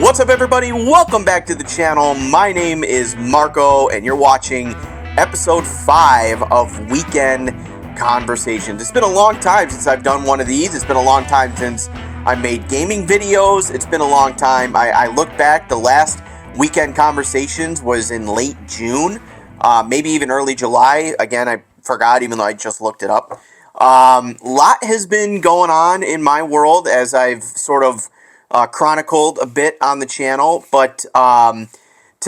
What's up, everybody? Welcome back to the channel. My name is Marco, and you're watching episode 5 of Weekend Conversations. It's been a long time since I've done one of these. It's been a long time since I made gaming videos. It's been a long time. I look back, the last Weekend Conversations was in late June, maybe even early July. Again, I forgot, even though I just looked it up. Lot has been going on in my world as I've sort of chronicled a bit on the channel, but tonight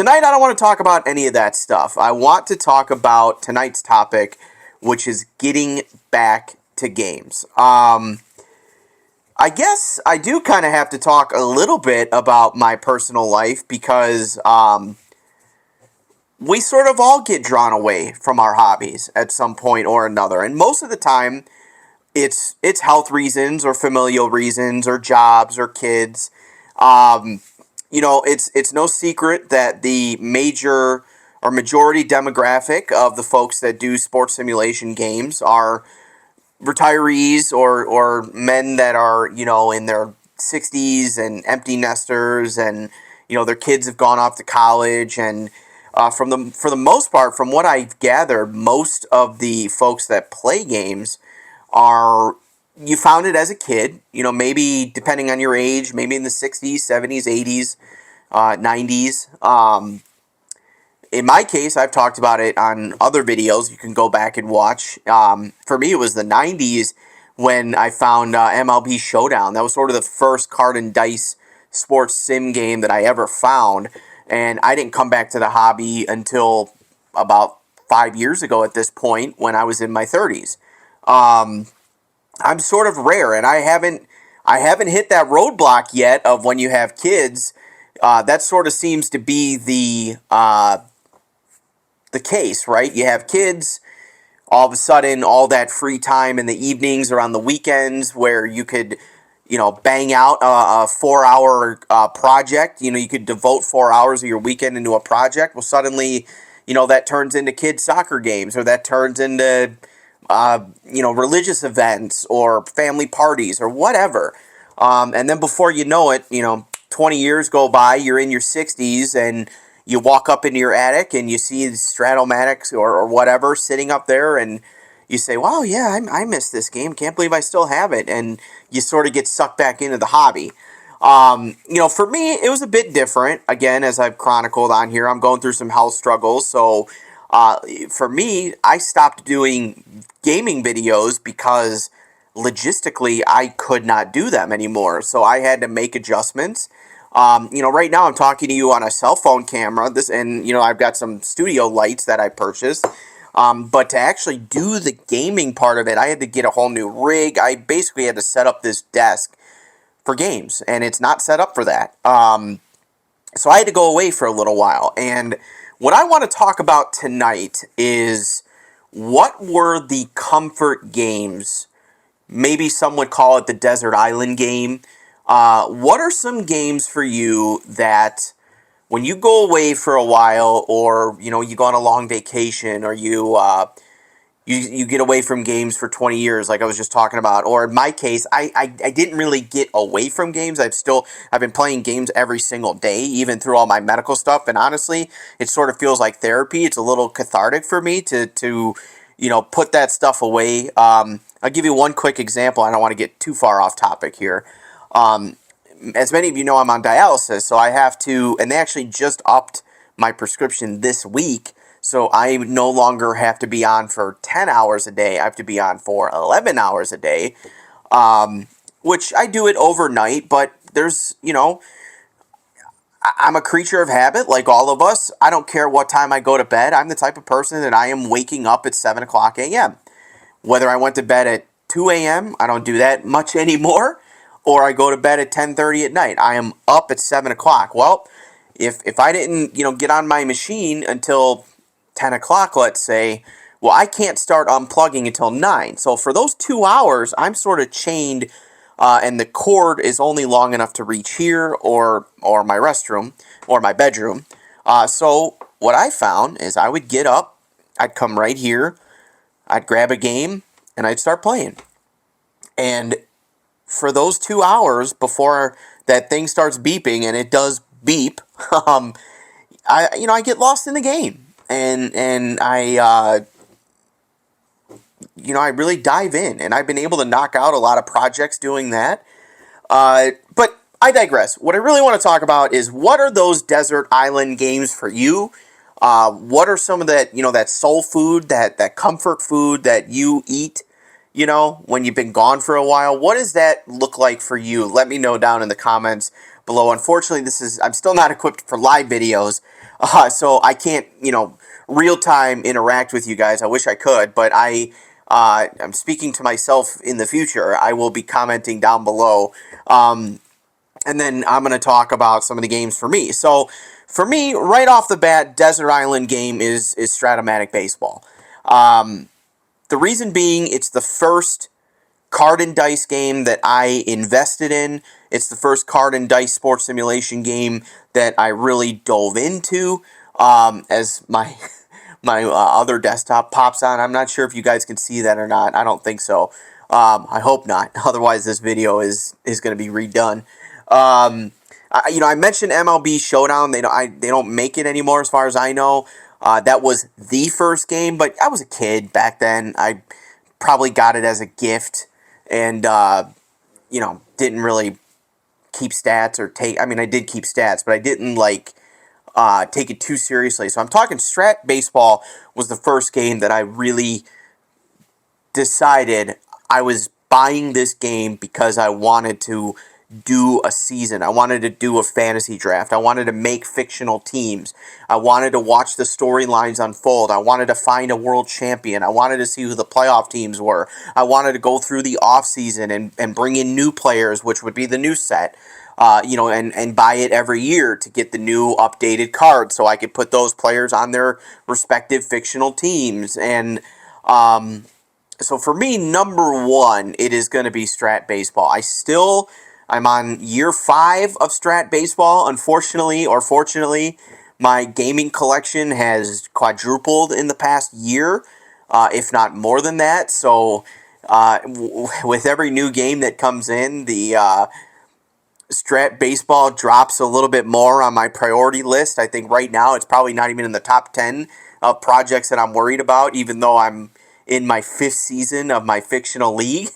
I don't want to talk about any of that stuff. I want to talk about tonight's topic, which is getting back to games. I guess I do kind of have to talk a little bit about my personal life because we sort of all get drawn away from our hobbies at some point or another, and most of the time it's health reasons or familial reasons or jobs or kids. It's no secret that the major or majority demographic of the folks that do sports simulation games are retirees or men that are, in their 60s and empty nesters, and their kids have gone off to college, and for the most part, from what I've gathered, most of the folks that play games are, you found it as a kid, maybe depending on your age, maybe in the 60s, 70s, 80s, 90s. In my case, I've talked about it on other videos you can go back and watch. For me, it was the 90s when I found MLB Showdown. That was sort of the first card and dice sports sim game that I ever found, and I didn't come back to the hobby until about 5 years ago at this point, when I was in my 30s. I'm sort of rare, and I haven't hit that roadblock yet of when you have kids. That sort of seems to be the case, right? You have kids, all of a sudden, all that free time in the evenings or on the weekends where you could, bang out a 4-hour project. You could devote 4 hours of your weekend into a project. Well, suddenly, that turns into kids' soccer games, or that turns into religious events or family parties or whatever. And then before you know it, 20 years go by, you're in your 60s, and you walk up into your attic and you see the Stratomatic or whatever sitting up there, and you say, wow, yeah, I missed this game. Can't believe I still have it. And you sort of get sucked back into the hobby. For me, it was a bit different. Again, as I've chronicled on here, I'm going through some health struggles. So for me, I stopped doing gaming videos because logistically I could not do them anymore. So I had to make adjustments. Right now I'm talking to you on a cell phone camera. I've got some studio lights that I purchased. But to actually do the gaming part of it, I had to get a whole new rig. I basically had to set up this desk for games, and it's not set up for that. So I had to go away for a little while. And what I want to talk about tonight is, what were the comfort games? Maybe some would call it the desert island game. What are some games for you that when you go away for a while, or you go on a long vacation, or you get away from games for 20 years, like I was just talking about, or in my case, I didn't really get away from games. I've been playing games every single day, even through all my medical stuff, and honestly, it sort of feels like therapy. It's a little cathartic for me to put that stuff away. I'll give you one quick example. I don't want to get too far off topic here. As many of you know, I'm on dialysis, so I have to, and they actually just upped my prescription this week, so I no longer have to be on for 10 hours a day. I have to be on for 11 hours a day, which I do it overnight, but I'm a creature of habit, like all of us. I don't care what time I go to bed. I'm the type of person that I am waking up at 7 o'clock a.m. Whether I went to bed at 2 a.m., I don't do that much anymore, or I go to bed at 10:30 at night, I am up at 7 o'clock. Well, if I didn't, get on my machine until 10 o'clock, let's say, well, I can't start unplugging until 9. So for those 2 hours, I'm sort of chained, and the cord is only long enough to reach here or my restroom or my bedroom. So what I found is I would get up, I'd come right here, I'd grab a game, and I'd start playing. And for those 2 hours before that thing starts beeping, and it does beep, I get lost in the game, and I really dive in, and I've been able to knock out a lot of projects doing that. But I digress. What I really want to talk about is, what are those desert island games for you? What are some of that soul food, that comfort food that you eat, when you've been gone for a while? What does that look like for you? Let me know down in the comments below. Unfortunately, I'm still not equipped for live videos, so I can't, real time interact with you guys. I wish I could, but I'm speaking to myself in the future. I will be commenting down below. And then I'm going to talk about some of the games for me. So, for me, right off the bat, Desert Island game is Stratomatic Baseball. The reason being, it's the first card and dice game that I invested in. It's the first card and dice sports simulation game that I really dove into. As my my other desktop pops on, I'm not sure if you guys can see that or not. I don't think so. I hope not. Otherwise, this video is going to be redone. I mentioned MLB Showdown. They don't make it anymore, as far as I know. That was the first game, but I was a kid back then. I probably got it as a gift, and didn't really keep stats or take. I mean, I did keep stats, but I didn't take it too seriously. So I'm talking Strat Baseball was the first game that I really decided I was buying this game because I wanted to do a season. I wanted to do a fantasy draft. I wanted to make fictional teams. I wanted to watch the storylines unfold. I wanted to find a world champion. I wanted to see who the playoff teams were. I wanted to go through the offseason and bring in new players, which would be the new set. And buy it every year to get the new updated cards so I could put those players on their respective fictional teams. And so for me, number one, it is going to be Strat Baseball. I'm on year 5 of Strat Baseball. Unfortunately, or fortunately, my gaming collection has quadrupled in the past year, if not more than that. So with every new game that comes in, the Strat Baseball drops a little bit more on my priority list. I think right now it's probably not even in the top 10 of projects that I'm worried about, even though I'm in my 5th season of my fictional league.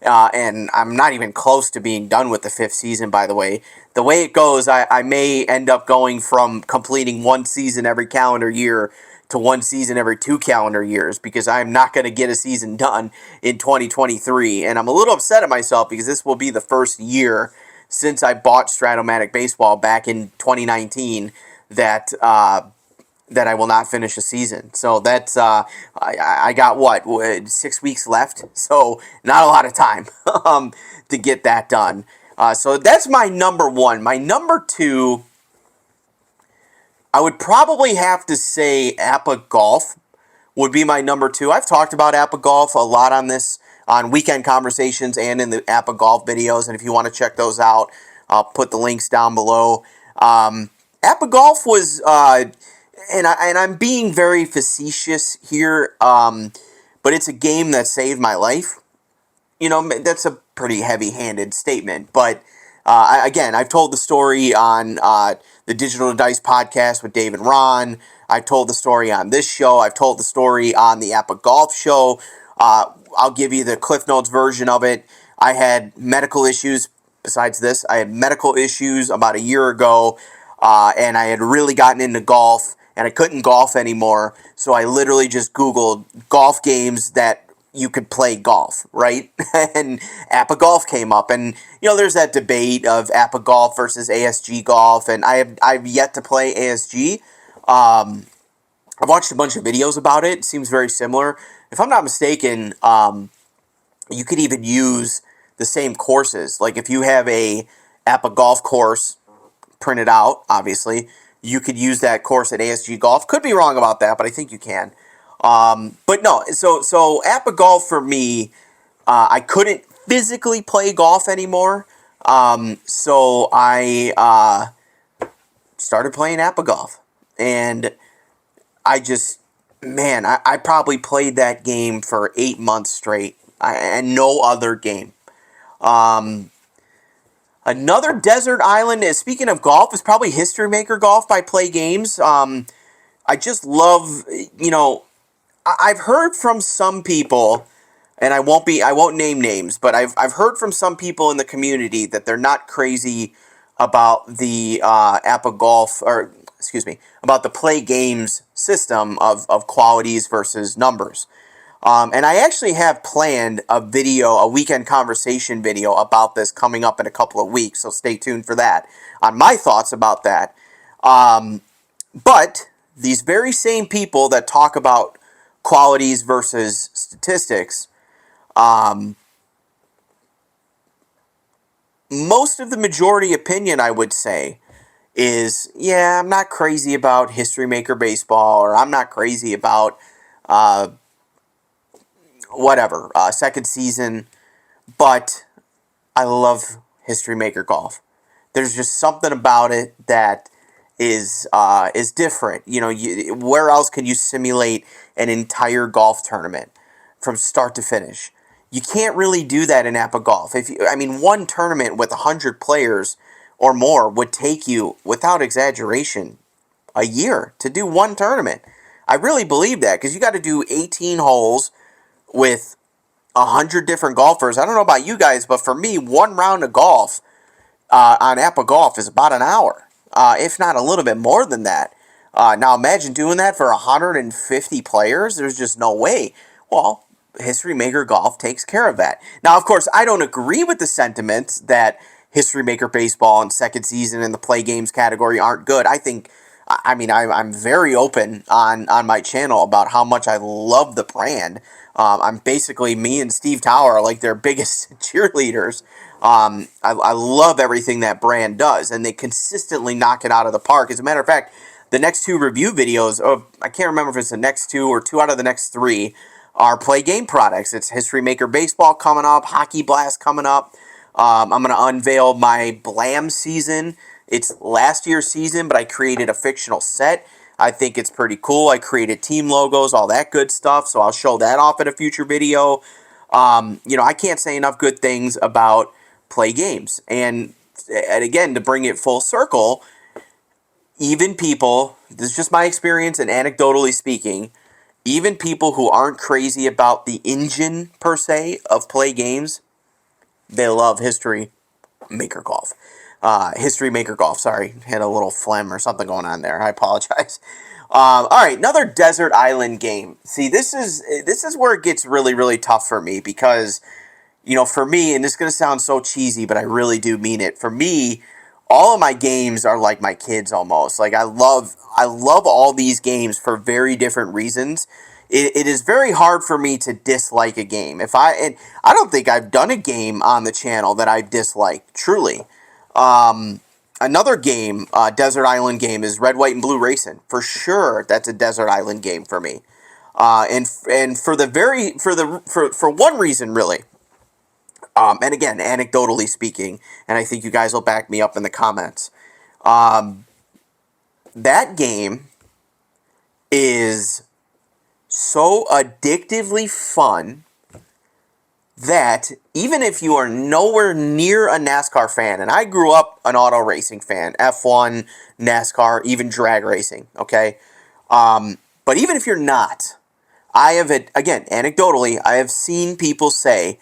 And I'm not even close to being done with the 5th season, by the way. The way it goes, I may end up going from completing one season every calendar year to one season every 2 calendar years, because I'm not going to get a season done in 2023. And I'm a little upset at myself because this will be the first year since I bought Stratomatic Baseball back in 2019 that I will not finish a season. So that's I got 6 weeks left, so not a lot of time to get that done. So that's my number one. My number two, I would probably have to say Appa Golf would be my number two. I've talked about Appa Golf a lot on Weekend Conversations and in the Appa Golf videos, and if you want to check those out, I'll put the links down below. Appa Golf was, and I'm being very facetious here, but it's a game that saved my life. That's a pretty heavy-handed statement, but again, I've told the story on the Digital Dice podcast with Dave and Ron. I've told the story on this show. I've told the story on the Appa Golf show. I'll give you the Cliff Notes version of it. I had medical issues. Besides this, I had medical issues about a year ago, and I had really gotten into golf, and I couldn't golf anymore. So I literally just Googled golf games that you could play golf, right? And Appa Golf came up, and there's that debate of Appa Golf versus ASG Golf, and I've yet to play ASG. I've watched a bunch of videos about it. It seems very similar. If I'm not mistaken, you could even use the same courses. Like if you have a Appa Golf course printed out, obviously, you could use that course at ASG Golf. Could be wrong about that, but I think you can. But no, so Appa Golf for me, I couldn't physically play golf anymore. So I started playing Appa Golf. And I probably played that game for 8 months straight. And no other game. Another desert island, speaking of golf, is probably History Maker Golf by Play Games. I just love, I've heard from some people, and I won't name names, but I've heard from some people in the community that they're not crazy about the Apple Golf, or excuse me, about the Play Games system of qualities versus numbers. And I actually have planned a weekend conversation video about this coming up in a couple of weeks, so stay tuned for that, on my thoughts about that. But these very same people that talk about qualities versus statistics, most of the majority opinion, I would say, is, yeah, I'm not crazy about History Maker Baseball, or I'm not crazy about second season, but I love History Maker Golf. There's just something about it that is different. Where else can you simulate an entire golf tournament from start to finish? You can't really do that in Apple Golf. One tournament with 100 players or more would take you, without exaggeration, a year to do one tournament. I really believe that, because you got to do 18 holes with 100 different golfers. I don't know about you guys, but for me, one round of golf on Apple Golf is about an hour, if not a little bit more than that. Now imagine doing that for 150 players. There's just no way. Well, History Maker Golf takes care of that. Now, of course, I don't agree with the sentiments that History Maker Baseball and second season and the Play Games category aren't good. I'm very open on my channel about how much I love the brand. I'm basically, me and Steve Tower are like their biggest cheerleaders. I love everything that brand does, and they consistently knock it out of the park. As a matter of fact, the next two review videos, I can't remember if it's the next two or two out of the next three, are Play Game products. It's History Maker Baseball coming up, Hockey Blast coming up. I'm going to unveil my Blam season. It's last year's season, but I created a fictional set. I think it's pretty cool. I created team logos, all that good stuff, so I'll show that off in a future video. I can't say enough good things about Play Games. And again, to bring it full circle, even people, this is just my experience and anecdotally speaking, even people who aren't crazy about the engine per se of Play Games, they love History Maker Golf. History Maker Golf, sorry. Had a little phlegm or something going on there. I apologize. All right, another desert island game. See, this is where it gets really, really tough for me, because, for me, and this is going to sound so cheesy, but I really do mean it. For me, all of my games are like my kids almost. Like, I love all these games for very different reasons. It is very hard for me to dislike a game. And I don't think I've done a game on the channel that I disliked, truly. Another game, desert island game, is Red, White, and Blue Racing. For sure, that's a desert island game for me. And for one reason, really. And again, anecdotally speaking, and I think you guys will back me up in the comments. That game is so addictively fun that even if you are nowhere near a NASCAR fan, and I grew up an auto racing fan, F1, NASCAR, even drag racing, okay? But even if you're not, again, anecdotally, I have seen people say,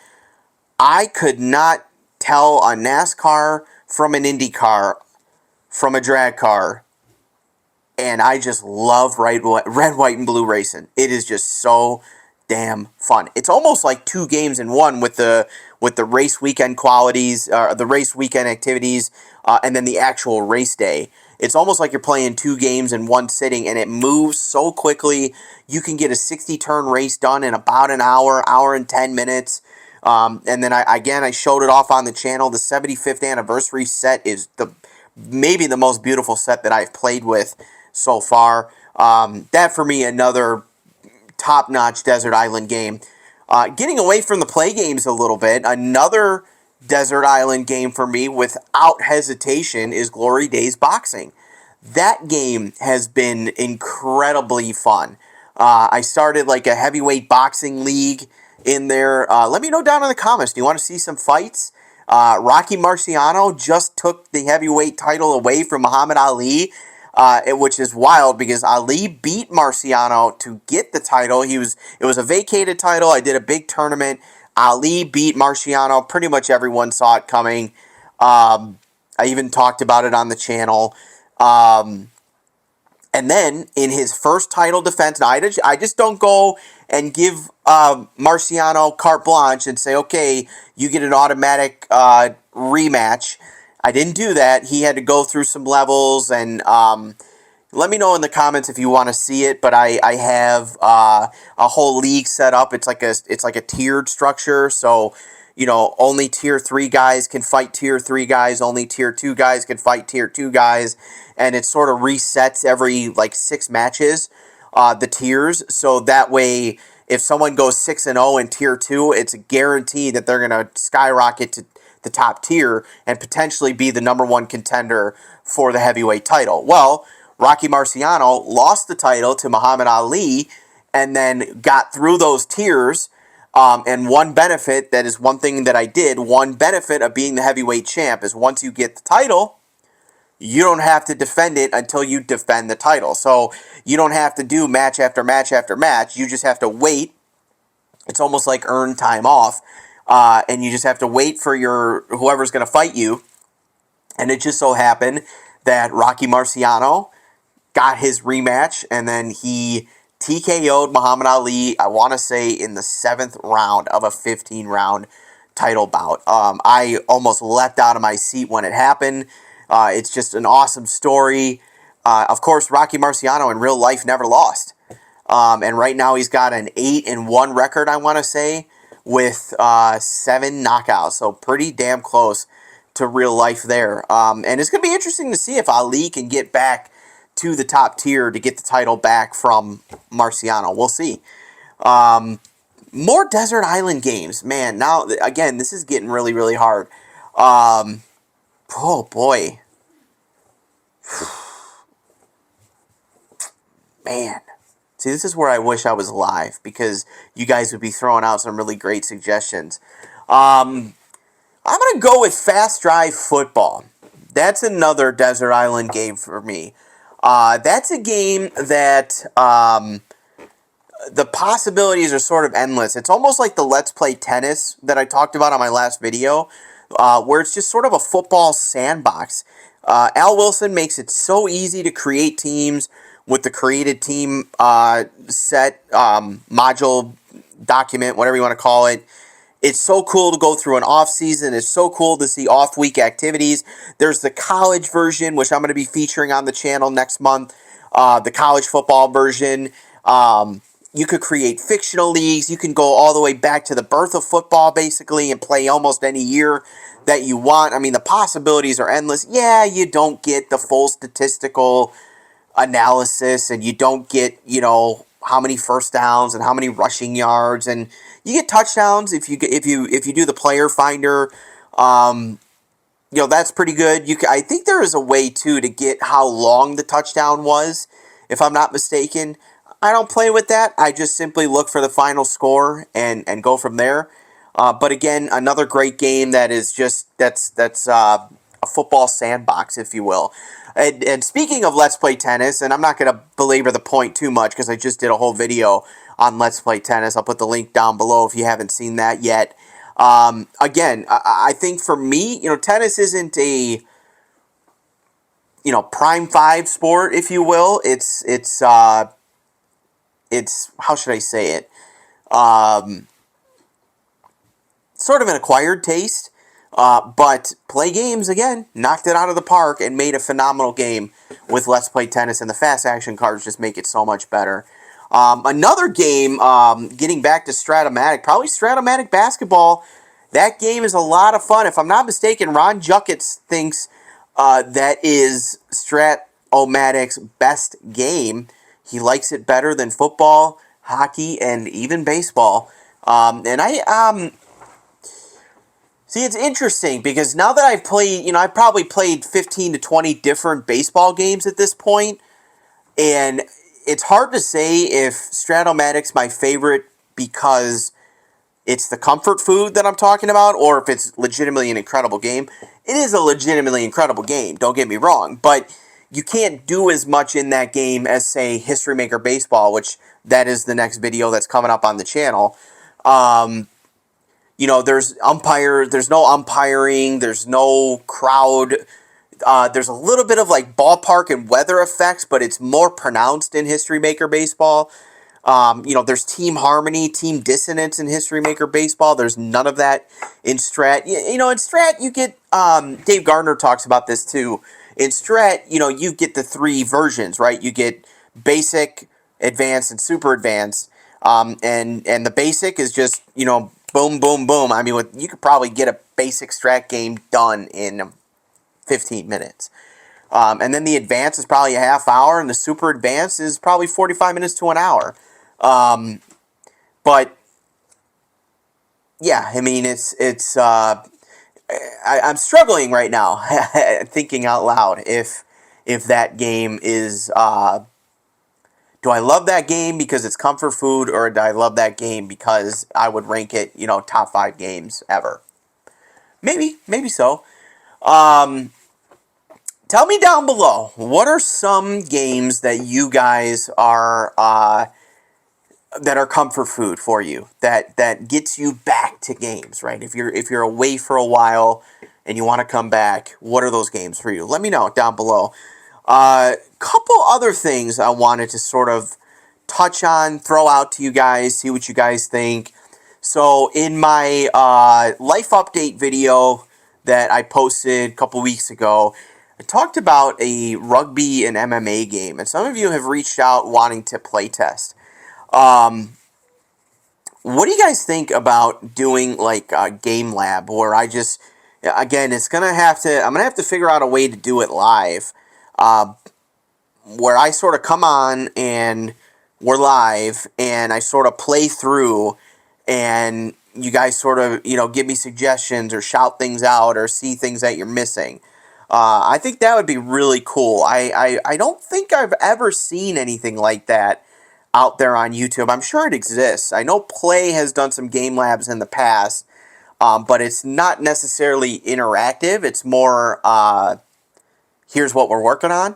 I could not tell a NASCAR from an Indy car from a drag car, and I just love Red, White, and Blue Racing. It is just so damn fun. It's almost like two games in one with the race weekend qualities, the race weekend activities, and then the actual race day. It's almost like you're playing two games in one sitting, and it moves so quickly. You can get a 60-turn race done in about an hour and 10 minutes. And then I showed it off on the channel. The 75th anniversary set is maybe the most beautiful set that I've played with so far. That for me, another top-notch desert island game. Getting away from the Play Games a little bit, another desert island game for me, without hesitation, is Glory Days Boxing. That game has been incredibly fun. I started like a heavyweight boxing league in there. Let me know down in the comments. Do you want to see some fights? Rocky Marciano just took the heavyweight title away from Muhammad Ali, which is wild because Ali beat Marciano to get the title. It was a vacated title. I did a big tournament. Ali beat Marciano. Pretty much everyone saw it coming. I even talked about it on the channel. And then in his first title defense, now I just don't go and give Marciano carte blanche and say, okay, you get an automatic rematch. I didn't do that. He had to go through some levels, and let me know in the comments if you want to see it. But I have a whole league set up. It's like a tiered structure. So only tier 3 guys can fight tier 3 guys. Only tier 2 guys can fight tier 2 guys. And it sort of resets every like 6 matches, the tiers. So that way, if someone goes 6-0 in tier 2, it's a guarantee that they're going to skyrocket to the top tier and potentially be the #1 contender for the heavyweight title. Well, Rocky Marciano lost the title to Muhammad Ali and then got through those tiers. And one benefit, that is one thing that I did, one benefit of being the heavyweight champ is once you get the title, you don't have to defend it until you defend the title. So you don't have to do match after match after match. You just have to wait. It's almost like earned time off. And you just have to wait for whoever's going to fight you. And it just so happened that Rocky Marciano got his rematch, and then he TKO'd Muhammad Ali, I want to say, in the 7th round of a 15-round title bout. I almost leapt out of my seat when it happened. It's just an awesome story. Of course, Rocky Marciano in real life never lost. And right now he's got an 8-1 record, I want to say, with 7 knockouts. So pretty damn close to real life there. And it's going to be interesting to see if Ali can get back to the top tier to get the title back from Marciano. We'll see. More Desert Island games. Man, now, again, this is getting really, really hard. Oh, boy. Man. See, this is where I wish I was live, because you guys would be throwing out some really great suggestions. I'm going to go with Fast Drive Football. That's another Desert Island game for me. That's a game that the possibilities are sort of endless. It's almost like the Let's Play Tennis that I talked about on my last video, where it's just sort of a football sandbox. Al Wilson makes it so easy to create teams with the created team set, module, document, whatever you want to call it. It's so cool to go through an off season. It's so cool to see off week activities. There's the college version, which I'm going to be featuring on the channel next month. The college football version. You could create fictional leagues. You can go all the way back to the birth of football, basically, and play almost any year that you want. I mean, the possibilities are endless. Yeah, you don't get the full statistical analysis, and you don't get, how many first downs and how many rushing yards, and you get touchdowns if you do the player finder. That's pretty good. I think there is a way too to get how long the touchdown was, if I'm not mistaken. I don't play with that. I just simply look for the final score and go from there. But again, another great game that is that's a football sandbox, if you will. And speaking of Let's Play Tennis, and I'm not going to belabor the point too much because I just did a whole video on Let's Play Tennis. I'll put the link down below if you haven't seen that yet. Again, I think for me, tennis isn't a, prime 5 sport, if you will. It's how should I say it? Sort of an acquired taste. But Play Games, again, knocked it out of the park and made a phenomenal game with Let's Play Tennis, and the fast action cards just make it so much better. Another game, getting back to Stratomatic, probably Stratomatic Basketball. That game is a lot of fun. If I'm not mistaken, Ron Juckets thinks that is Stratomatic's best game. He likes it better than football, hockey, and even baseball. See, it's interesting because now that I've played, I've probably played 15 to 20 different baseball games at this point, and it's hard to say if Stratomatic's my favorite because it's the comfort food that I'm talking about, or if it's legitimately an incredible game. It is a legitimately incredible game, don't get me wrong, but you can't do as much in that game as, say, History Maker Baseball, which that is the next video that's coming up on the channel. There's no umpiring, there's no crowd. There's a little bit of like ballpark and weather effects, but it's more pronounced in History Maker Baseball. There's team harmony, team dissonance in History Maker Baseball. There's none of that in Strat. In Strat, you get, Dave Gardner talks about this too. In Strat, you get the three versions, right? You get basic, advanced, and super advanced. And the basic is just, boom, boom, boom. I mean, you could probably get a basic Strat game done in 15 minutes. And then the advanced is probably a half hour, and the super advanced is probably 45 minutes to an hour. But yeah, I mean, I'm struggling right now thinking out loud if that game is, do I love that game because it's comfort food, or do I love that game because I would rank it, top 5 games ever? Maybe so. Tell me down below, what are some games that you guys are, that are comfort food for you, that gets you back to games, right? If you're away for a while and you want to come back, what are those games for you? Let me know down below. Couple other things I wanted to sort of touch on, throw out to you guys, see what you guys think. So in my life update video that I posted a couple weeks ago, I talked about a rugby and MMA game, and some of you have reached out wanting to playtest. What do you guys think about doing like a game lab where I just, again, I'm gonna have to figure out a way to do it live, where I sort of come on and we're live and I sort of play through and you guys sort of, give me suggestions or shout things out or see things that you're missing. I think that would be really cool. I don't think I've ever seen anything like that out there on YouTube. I'm sure it exists. I know Play has done some game labs in the past, but it's not necessarily interactive. It's more, here's what we're working on.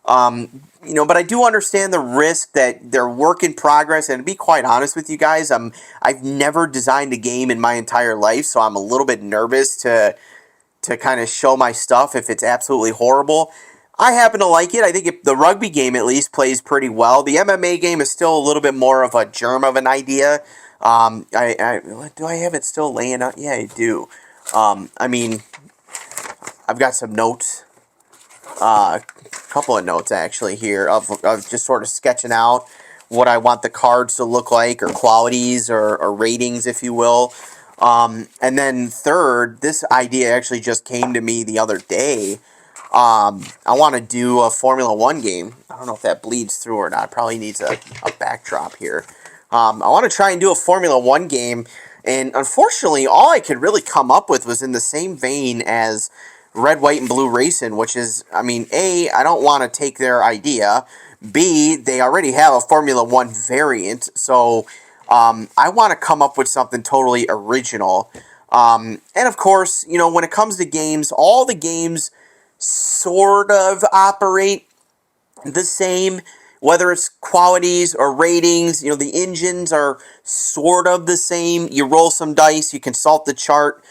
But I do understand the risk that they're work in progress, and to be quite honest with you guys, I've never designed a game in my entire life, so I'm a little bit nervous to kind of show my stuff if it's absolutely horrible. I happen to like it. I think the rugby game at least plays pretty well. The MMA game is still a little bit more of a germ of an idea. Do I have it still laying out? Yeah, I do. I've got some notes. A couple of notes actually here of just sort of sketching out what I want the cards to look like, or qualities, or ratings, if you will. And then third, this idea actually just came to me the other day. I want to do a Formula 1 game. I don't know if that bleeds through or not. Probably needs a backdrop here. I want to try and do a Formula 1 game, and unfortunately, all I could really come up with was in the same vein as Red, White, and Blue Racing, which is, A, I don't want to take their idea. B, they already have a Formula 1 variant, so I want to come up with something totally original. And of course, when it comes to games, all the games sort of operate the same, whether it's qualities or ratings. The engines are sort of the same. You roll some dice, you consult the chart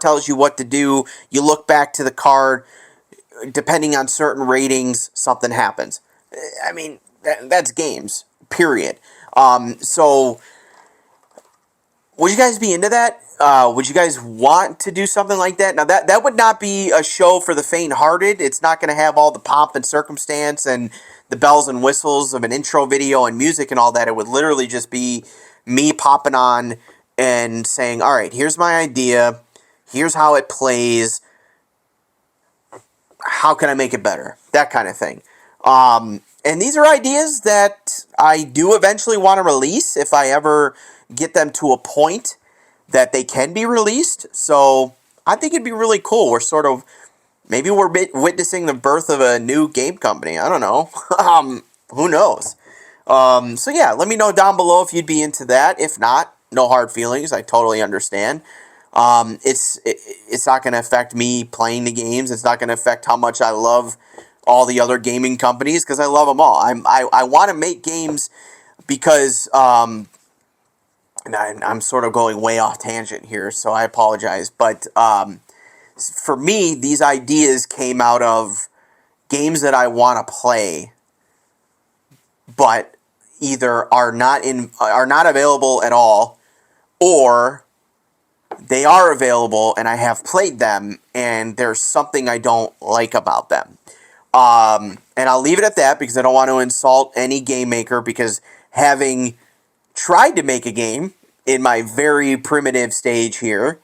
tells you what to do, you look back to the card, depending on certain ratings, something happens. That's games, period. So would you guys be into that? Would you guys want to do something like that? Now, that would not be a show for the faint-hearted. It's not going to have all the pomp and circumstance and the bells and whistles of an intro video and music and all that. It would literally just be me popping on and saying, all right, here's my idea. Here's how it plays. How can I make it better? That kind of thing. And these are ideas that I do eventually want to release if I ever get them to a point that they can be released. So I think it'd be really cool. Maybe we're witnessing the birth of a new game company. I don't know. Who knows? So yeah, let me know down below if you'd be into that. If not, No hard feelings. I totally understand. It's not going to affect me playing the games. It's not going to affect how much I love all the other gaming companies because I love them all. I want to make games because and I'm sort of going way off tangent here, so I apologize. But for me, these ideas came out of games that I want to play, but either are not available at all, or they are available and I have played them, and there's something I don't like about them. And I'll leave it at that because I don't want to insult any game maker, because having tried to make a game in my very primitive stage here,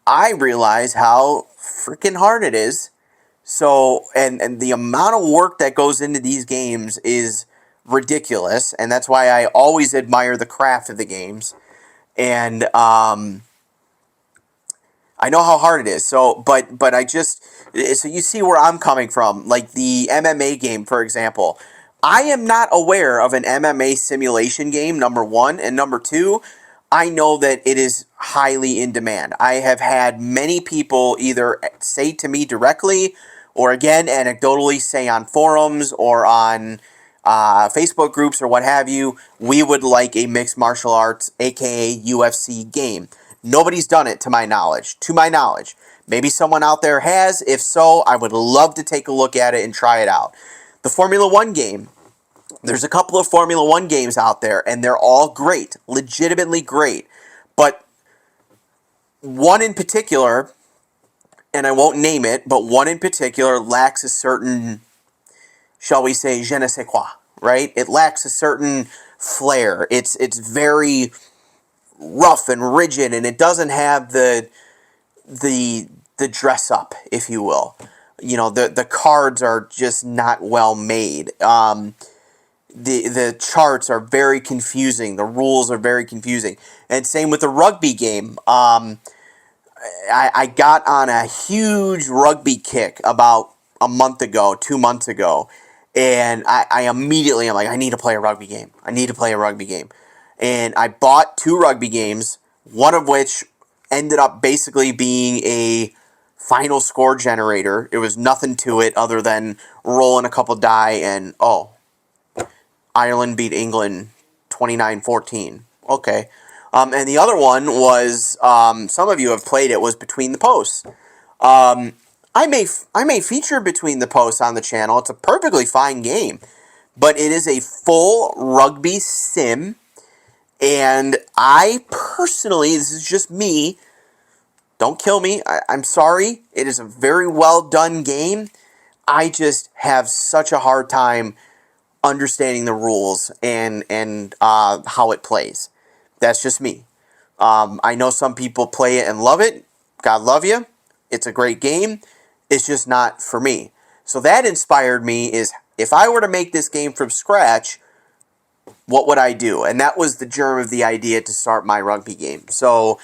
I realize how freaking hard it is. So, and the amount of work that goes into these games is ridiculous, and that's why I always admire the craft of the games. And I know how hard it is. So, but I just, so you see where I'm coming from. Like the MMA game, for example. I am not aware of an MMA simulation game, number one. And number two, I know that it is highly in demand. I have had many people either say to me directly, or again, anecdotally say on forums or on Facebook groups or what have you, we would like a mixed martial arts, aka UFC game. Nobody's done it to my knowledge. To my knowledge. Maybe someone out there has. If so, I would love to take a look at it and try it out. The Formula One game. There's a couple of Formula One games out there, and they're all great. Legitimately great. But one in particular, and I won't name it, but one in particular lacks a certain, shall we say, je ne sais quoi, right? It lacks a certain flair. It's very rough and rigid, and it doesn't have the dress up, if you will. You know, the cards are just not well made. The charts are very confusing. The rules are very confusing. And same with the rugby game. I got on a huge rugby kick about a month ago, 2 months ago, and I immediately am like, I need to play a rugby game. I need to play a rugby game. And I bought two rugby games, one of which ended up basically being a final score generator. It was nothing to it other than rolling a couple die and, oh, Ireland beat England 29-14. Okay. And the other one was, some of you have played it, was Between the Posts. I may feature Between the Posts on the channel. It's a perfectly fine game, but it is a full rugby sim, and I personally, this is just me, don't kill me, I'm sorry, it is a very well done game. I just have such a hard time understanding the rules and how it plays. That's just me. I know some people play it and love it. God love you. It's a great game. It's just not for me. So that inspired me, is if I were to make this game from scratch, what would I do? And that was the germ of the idea to start my rugby game. So,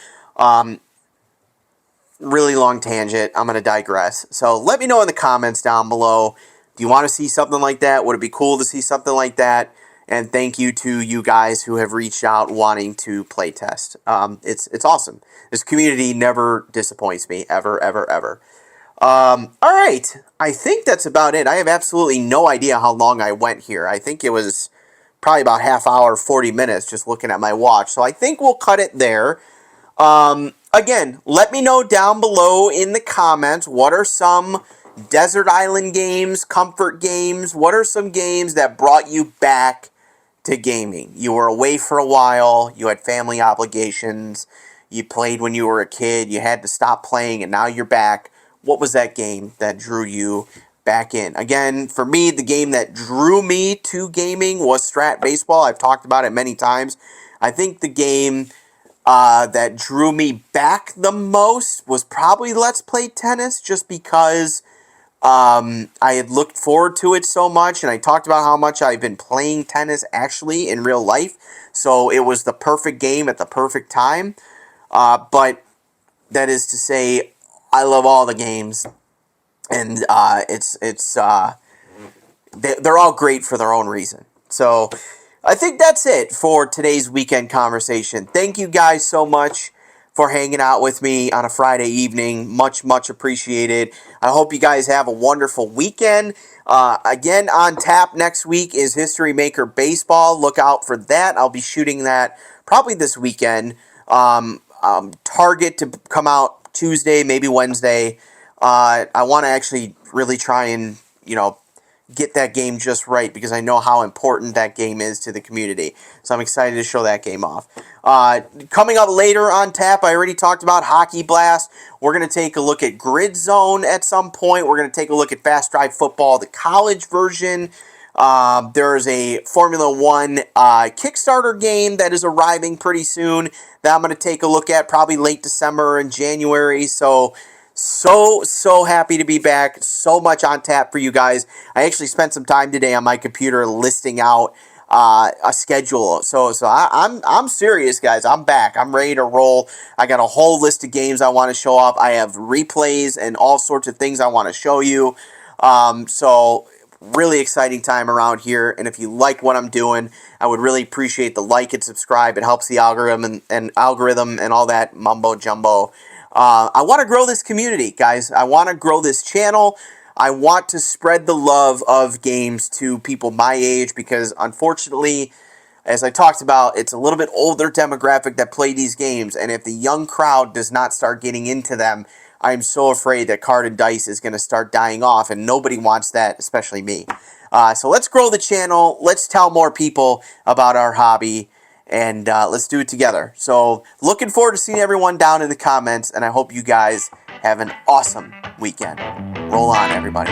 really long tangent. I'm going to digress. So let me know in the comments down below. Do you want to see something like that? Would it be cool to see something like that? And thank you to you guys who have reached out wanting to play test. It's awesome. This community never disappoints me, ever, ever, ever. All right. I think that's about it. I have absolutely no idea how long I went here. I think it was probably about half hour, 40 minutes, just looking at my watch. So I think we'll cut it there. Again, let me know down below in the comments, what are some desert island games, comfort games, what are some games that brought you back to gaming? You were away for a while, you had family obligations, you played when you were a kid, you had to stop playing, and now you're back. What was that game that drew you back in? Again, for me, the game that drew me to gaming was Strat Baseball. I've talked about it many times. I think the game that drew me back the most was probably Let's Play Tennis, just because I had looked forward to it so much, and I talked about how much I've been playing tennis actually in real life, so it was the perfect game at the perfect time. But that is to say, I love all the games, and they're all great for their own reason. So I think that's it for today's weekend conversation. Thank you guys so much for hanging out with me on a Friday evening. Much, much appreciated. I hope you guys have a wonderful weekend. Again, on tap next week is History Maker Baseball. Look out for that. I'll be shooting that probably this weekend. Target to come out Tuesday, maybe Wednesday. I want to actually really try and, get that game just right because I know how important that game is to the community. So I'm excited to show that game off. Coming up later on tap, I already talked about Hockey Blast. We're going to take a look at Grid Zone at some point. We're going to take a look at Fast Drive Football, the college version. There's a Formula One Kickstarter game that is arriving pretty soon that I'm going to take a look at probably late December and January. So happy to be back. So much on tap for you guys. I actually spent some time today on my computer listing out a schedule. I'm serious, guys. I'm back. I'm ready to roll. I got a whole list of games I want to show off. I have replays and all sorts of things I want to show you. Really exciting time around here. And if you like what I'm doing, I would really appreciate the like and subscribe. It helps the algorithm and all that mumbo jumbo. I want to grow this community, guys. I want to grow this channel. I want to spread the love of games to people my age because, unfortunately, as I talked about, it's a little bit older demographic that play these games. And if the young crowd does not start getting into them, I'm so afraid that card and dice is going to start dying off. And nobody wants that, especially me. So let's grow the channel. Let's tell more people about our hobby. And let's do it together. So looking forward to seeing everyone down in the comments. And I hope you guys have an awesome weekend. Roll on, everybody.